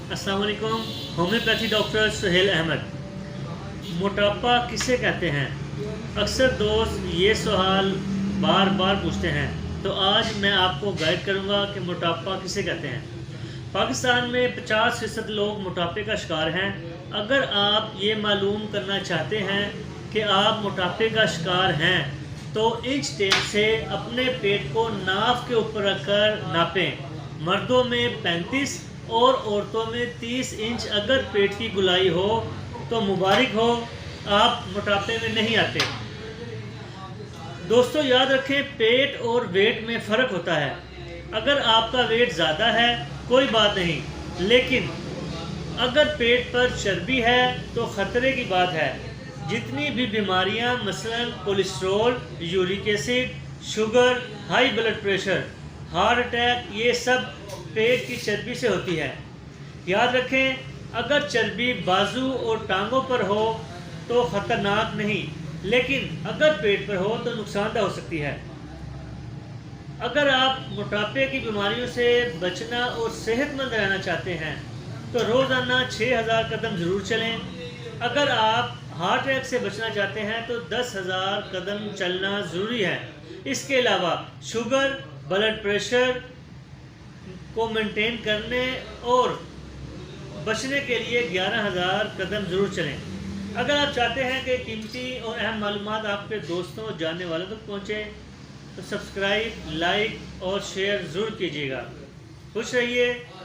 अस्सलाम वालेकुम। Homeopathy doctor Suhail Ahmed. मोटापा किसे कहते हैं? अक्सर दोस्त ये सवाल बार बार पूछते हैं, तो आज मैं आपको गाइड करूंगा कि मोटापा किसे कहते हैं। पाकिस्तान में 50% लोग मोटापे का शिकार हैं। अगर आप ये मालूम करना चाहते हैं कि आप मोटापे का शिकार हैं, तो इंच टेप से अपने पेट को नाफ के ऊपर रखकर नापें। मर्दों में 35 और औरतों में 30 इंच अगर पेट की गुलाई हो तो मुबारक हो, आप मोटापे में नहीं आते। दोस्तों याद रखें, पेट और वेट में फ़र्क होता है। अगर आपका वेट ज़्यादा है कोई बात नहीं, लेकिन अगर पेट पर चर्बी है तो ख़तरे की बात है। जितनी भी बीमारियां मसलन cholesterol, uric acid, sugar, high blood pressure, heart attack, ये सब पेट की चर्बी से होती है। याद रखें, अगर चर्बी बाजू और टांगों पर हो तो ख़तरनाक नहीं, लेकिन अगर पेट पर हो तो नुकसानदेह हो सकती है। अगर आप मोटापे की बीमारियों से बचना और सेहतमंद रहना चाहते हैं तो रोज़ाना 6000 कदम ज़रूर चलें। अगर आप हार्ट अटैक से बचना चाहते हैं तो 10,000 कदम चलना ज़रूरी है। इसके अलावा शुगर, ब्लड प्रेशर को मेंटेन करने और बचने के लिए 11,000 कदम ज़रूर चलें। अगर आप चाहते हैं कि कीमती और अहम मालूमात आपके दोस्तों जानने वालों तक पहुँचे तो सब्सक्राइब, लाइक और शेयर ज़रूर कीजिएगा। खुश रहिए।